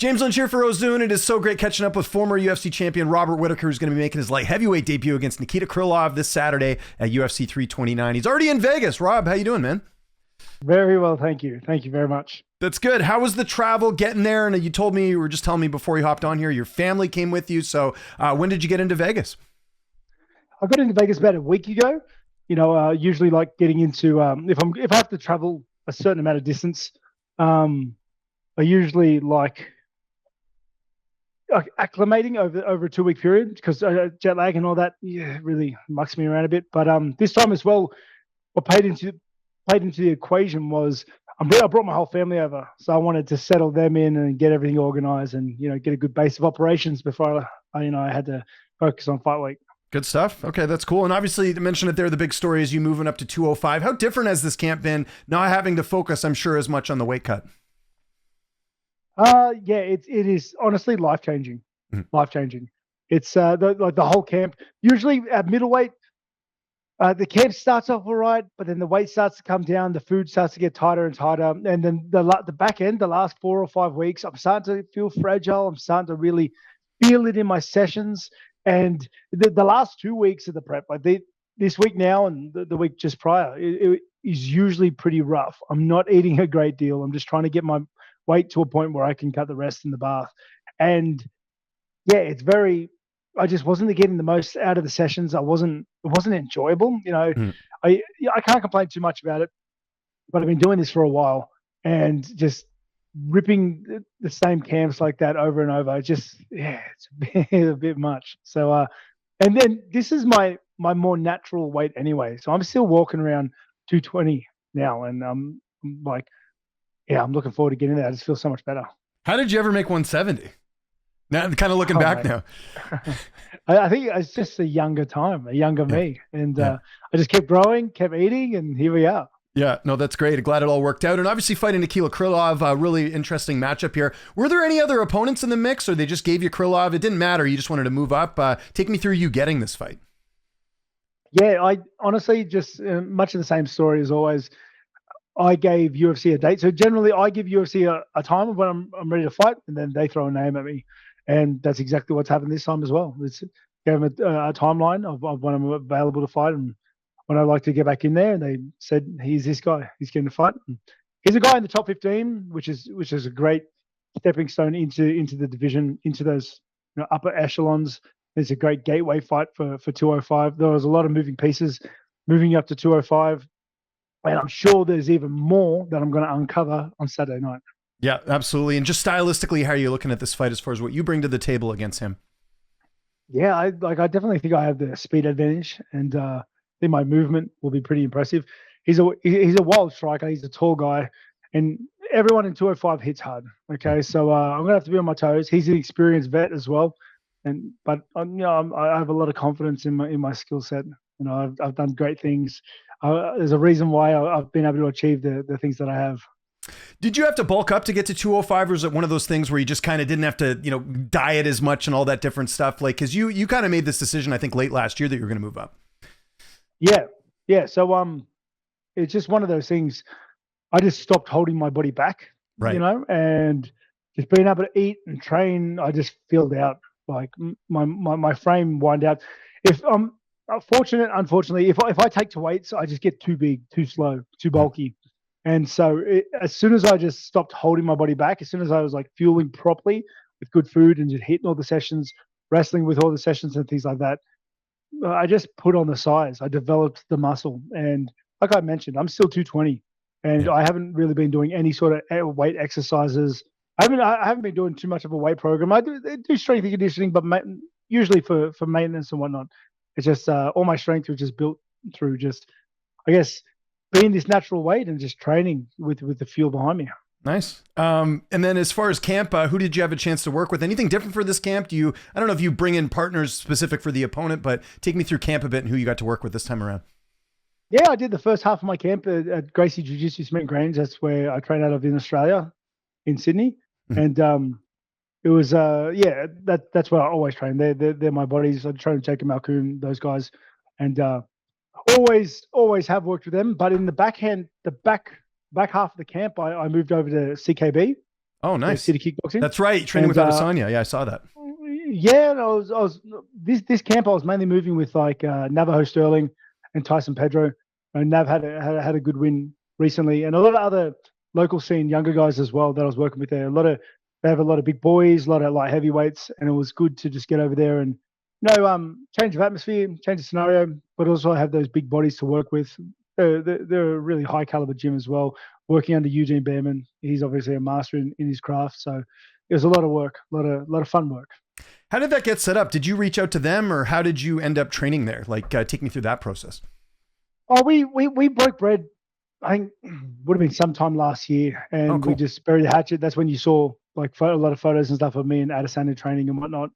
James Lynch here for Ozune. It is so great catching up with former UFC champion Robert Whittaker, who's going to be making his light heavyweight debut against Nikita Krylov this Saturday at UFC 329. He's already in Vegas. Rob, how you doing, man? Very well, thank you. Thank you very much. That's good. How was the travel getting there? And you were just telling me before you hopped on here, your family came with you. So when did you get into Vegas? I got into Vegas about a week ago. Usually like getting into if I have to travel a certain amount of distance, I usually like acclimating over a 2-week period because jet lag and all that really mucks me around a bit. But this time as well, what played into the equation was I brought my whole family over, so I wanted to settle them in and get everything organized and get a good base of operations before I had to focus on fight week. Good stuff. Okay, that's cool. And obviously, you mentioned it there, the big story is you moving up to 205. How different has this camp been, not having to focus, I'm sure, as much on the weight cut? It is honestly life-changing. Life-changing. It's the whole camp. Usually at middleweight, the camp starts off all right, but then the weight starts to come down, the food starts to get tighter and tighter, and then the back end, the last 4 or 5 weeks, I'm starting to feel fragile. I'm starting to really feel it in my sessions. And the last 2 weeks of the prep, like this week now and the week just prior, it is usually pretty rough. I'm not eating a great deal. I'm just trying to get my weight to a point where I can cut the rest in the bath. And yeah, I just wasn't getting the most out of the sessions. It wasn't enjoyable. I can't complain too much about it, but I've been doing this for a while and just ripping the same camps like that over and over. It's a bit much. So, and then this is my more natural weight anyway. So I'm still walking around 220 now. And I'm like, I'm looking forward to getting there. I just feel so much better. How did you ever make 170? Now, kind of looking back now. I think it's just a younger me. And I just kept growing, kept eating, and here we are. Yeah, no, that's great. Glad it all worked out. And obviously fighting Nikita Krylov, a really interesting matchup here. Were there any other opponents in the mix, or they just gave you Krylov? It didn't matter. You just wanted to move up. Take me through you getting this fight. Yeah, I honestly just much of the same story as always. I gave UFC a date. So generally I give UFC a time of when I'm ready to fight, and then they throw a name at me. And that's exactly what's happened this time as well. It's gave them a timeline of when I'm available to fight and when I like to get back in there. And they said, he's this guy, he's going to fight. And he's a guy in the top 15, which is a great stepping stone into the division, into those upper echelons. It's a great gateway fight for 205. There was a lot of moving pieces moving up to 205. And I'm sure there's even more that I'm going to uncover on Saturday night. Yeah, absolutely. And just stylistically, how are you looking at this fight as far as what you bring to the table against him? Yeah, I definitely think I have the speed advantage, and I think my movement will be pretty impressive. He's a wild striker. He's a tall guy, and everyone in 205 hits hard. Okay, so I'm gonna have to be on my toes. He's an experienced vet as well, but I have a lot of confidence in my skill set. I've done great things. There's a reason why I've been able to achieve the things that I have. Did you have to bulk up to get to 205, or is it one of those things where you just kind of didn't have to, diet as much and all that different stuff? Like, cause you kind of made this decision, I think late last year, that you were going to move up. Yeah. So, it's just one of those things. I just stopped holding my body back, right. And just being able to eat and train, I just filled out, like my frame wind out. If I'm unfortunately, if I take to weights, I just get too big, too slow, too bulky. And so as soon as I just stopped holding my body back, as soon as I was like fueling properly with good food and just hitting all the sessions, wrestling with all the sessions and things like that, I just put on the size. I developed the muscle. And like I mentioned, I'm still 220 and I haven't really been doing any sort of weight exercises. I haven't been doing too much of a weight program. I do strength and conditioning, but usually for maintenance and whatnot. It's just all my strength was just built through just, I guess, being this natural weight and just training with the fuel behind me. Nice. And then as far as camp, who did you have a chance to work with? Anything different for this camp? I don't know if you bring in partners specific for the opponent, but take me through camp a bit and who you got to work with this time around. Yeah, I did the first half of my camp at Gracie Jiu-Jitsu Cement Grange. That's where I train out of in Australia, in Sydney. Mm-hmm. And it was, that's where I always train. They're my buddies. I train with Jacob Malkoon, those guys. And always have worked with them. But in the back half of the camp, I moved over to CKB. Oh, nice. City Kickboxing. That's right. Training with Adesanya. Yeah, I saw that. Yeah, and I was this camp. I was mainly moving with like Navajo Sterling and Tyson Pedro. And Nav had a good win recently, and a lot of other local scene younger guys as well that I was working with there. They have a lot of big boys, a lot of light heavyweights, and it was good to just get over there and change of atmosphere, change of scenario, but also have those big bodies to work with. They're a really high caliber gym as well. Working under Eugene Behrman, he's obviously a master in his craft. So it was a lot of work, a lot of fun work. How did that get set up? Did you reach out to them, or how did you end up training there? Like, take me through that process. Oh, we broke bread. I think would have been sometime last year, and we just buried the hatchet. That's when you saw like a lot of photos and stuff of me and Adesanya training and whatnot.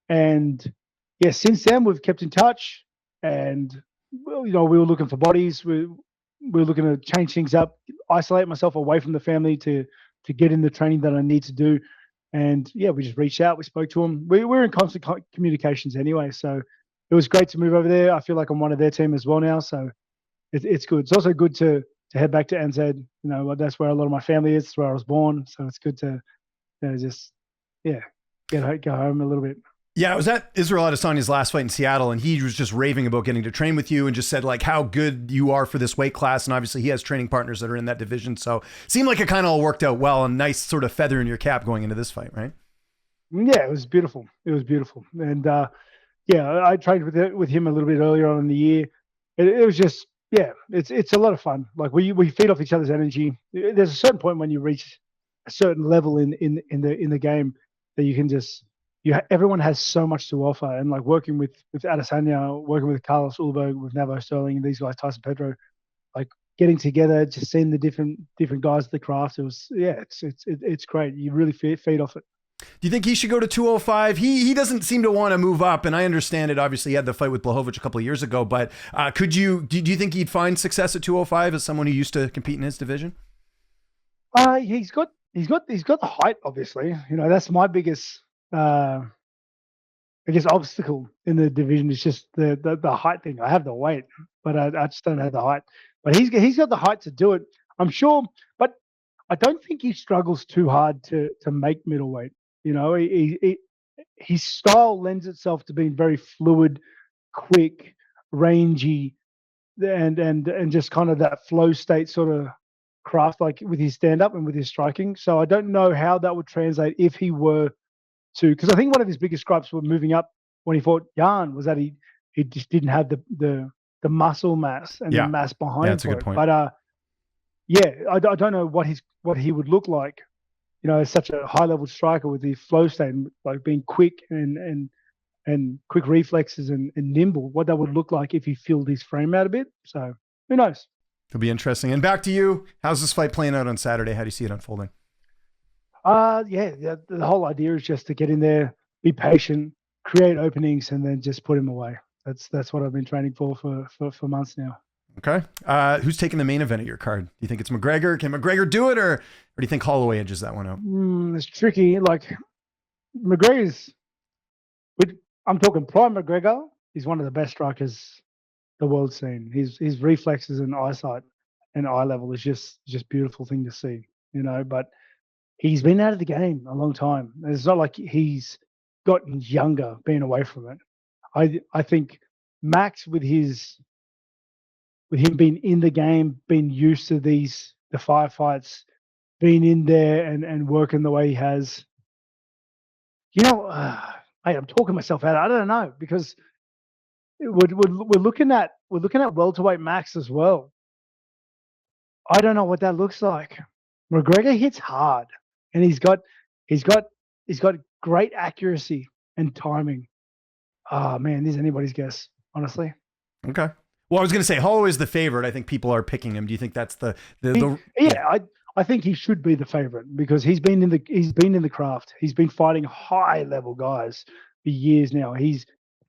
And yeah, since then we've kept in touch, and we were looking for bodies. We were looking to change things up, isolate myself away from the family to get in the training that I need to do. And yeah, we just reached out. We spoke to them. We're in constant communications anyway, so it was great to move over there. I feel like I'm one of their team as well now, so it's good. It's also good to head back to NZ. That's where a lot of my family is. It's where I was born, so it's good to just go home a little bit. Yeah, I was at Israel Adesanya's last fight in Seattle, and he was just raving about getting to train with you and just said like how good you are for this weight class. And obviously he has training partners that are in that division. So it seemed like it kind of all worked out well, and nice sort of feather in your cap going into this fight, right? Yeah, it was beautiful. And I trained with him a little bit earlier on in the year. It was just, it's a lot of fun. Like we feed off each other's energy. There's a certain point when you reach a certain level in the game that you can just, everyone has so much to offer. And like working with Adesanya, working with Carlos Ulberg, with Navajo Sterling, and these guys, Tyson Pedro, like getting together, just seeing the different guys of the craft. It was, it's great. You really feed off it. Do you think he should go to 205? He doesn't seem to want to move up, and I understand it. Obviously, he had the fight with Blachowicz a couple of years ago, but do you think he'd find success at 205 as someone who used to compete in his division? He's got the height, obviously. That's my biggest obstacle in the division is just the height thing. I have the weight, but I just don't have the height. But he's got the height to do it, I'm sure. But I don't think he struggles too hard to make middleweight. His style lends itself to being very fluid, quick, rangy, and just kind of that flow state sort of craft, like with his stand up and with his striking. So I don't know how that would translate if he were to, because I think one of his biggest gripes with moving up when he fought Jan was that he just didn't have the muscle mass and the mass behind. Yeah, that's a good point. But I don't know what he would look like, as such a high level striker with the flow state, like being quick and quick reflexes and nimble, what that would look like if he filled his frame out a bit. So who knows? It'll be interesting. And back to you. How's this fight playing out on Saturday? How do you see it unfolding? The whole idea is just to get in there, be patient, create openings, and then just put him away. That's what I've been training for months now. Okay. Who's taking the main event of your card? Do you think it's McGregor? Can McGregor do it, or do you think Holloway edges that one out? It's tricky. Like McGregor's, I'm talking prime McGregor. He's one of the best strikers the world's seen. His reflexes and eyesight and eye level is just beautiful thing to see. But he's been out of the game a long time. It's not like he's gotten younger being away from it. I think Max with him being in the game, being used to the firefights, being in there and working the way he has. I'm talking myself out. I don't know, because we're looking at welterweight Max as well. I don't know what that looks like. McGregor hits hard, and he's got great accuracy and timing. Oh man, this is anybody's guess, honestly. Okay. Well, I was going to say Holloway's the favorite. I think people are picking him. Do you think that's the? I think he should be the favorite because he's been in the craft. He's been fighting high level guys for years now. He's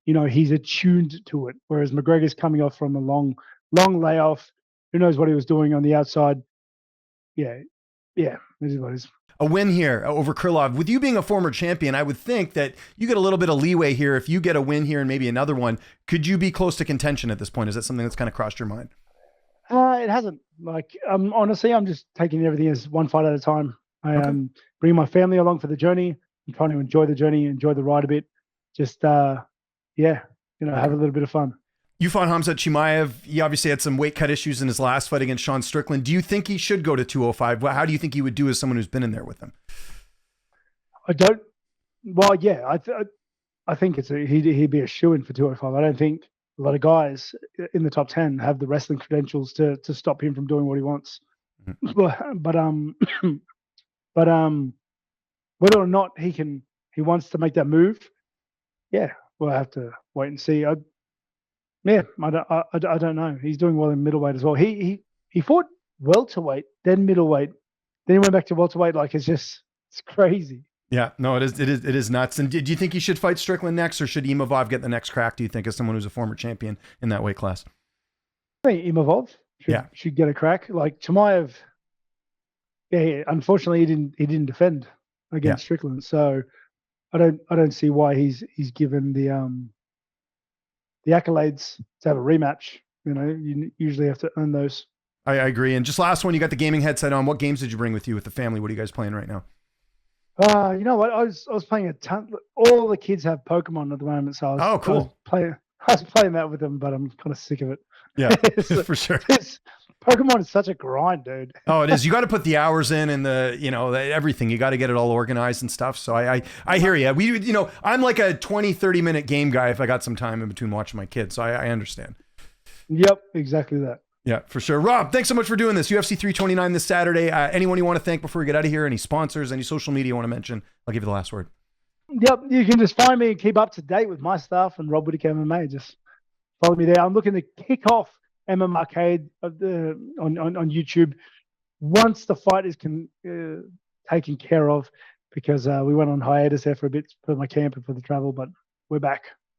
attuned to it. Whereas McGregor's coming off from a long layoff. Who knows what he was doing on the outside? Yeah. This is what it is. A win here over Krylov. With you being a former champion, I would think that you get a little bit of leeway here. If you get a win here and maybe another one, could you be close to contention at this point? Is that something that's kind of crossed your mind? It hasn't. Like, honestly, I'm just taking everything as one fight at a time. I Okay. bring my family along for the journey. I'm trying to enjoy the journey, enjoy the ride a bit. Just yeah, have a little bit of fun. You fought Khamzat Chimaev. He obviously had some weight cut issues in his last fight against Sean Strickland. Do you think he should go to 205? How do you think he would do as someone who's been in there with him? I don't. Well, yeah, I think he'd be a shoo-in for 205. I don't think a lot of guys in the top 10 have the wrestling credentials to stop him from doing what he wants. Mm-hmm. But whether or not he wants to make that move, yeah, we'll have to wait and see. I don't know. He's doing well in middleweight as well. He fought welterweight, then middleweight, then he went back to welterweight. Like it's crazy. Yeah, no, it is nuts. And do you think he should fight Strickland next, or should Imavov get the next crack? Do you think, as someone who's a former champion in that weight class? I think Imavov should get a crack. Like Chimaev, yeah, unfortunately he didn't defend against Strickland, so I don't see why he's given the accolades to have a rematch. You usually have to earn those. I agree. And just last one, you got the gaming headset on. What games did you bring with you with the family? What are you guys playing right now? You know what? I was playing a ton. All the kids have Pokemon at the moment, so cool. I was playing that with them, but I'm kind of sick of it. Yeah, for sure. Pokemon is such a grind, dude. Oh, it is. You got to put the hours in and everything. You got to get it all organized and stuff. So I hear you. I'm like a 20, 30-minute game guy if I got some time in between watching my kids. So I understand. Yep, exactly that. Yeah, for sure. Rob, thanks so much for doing this. UFC 329 this Saturday. Anyone you want to thank before we get out of here? Any sponsors, any social media you want to mention? I'll give you the last word. Yep, you can just find me and keep up to date with my stuff and Rob Whittaker MMA. Just follow me there. I'm looking to kick off MMA Arcade on YouTube once the fight is taken care of, because we went on hiatus there for a bit for my camp and for the travel, but we're back.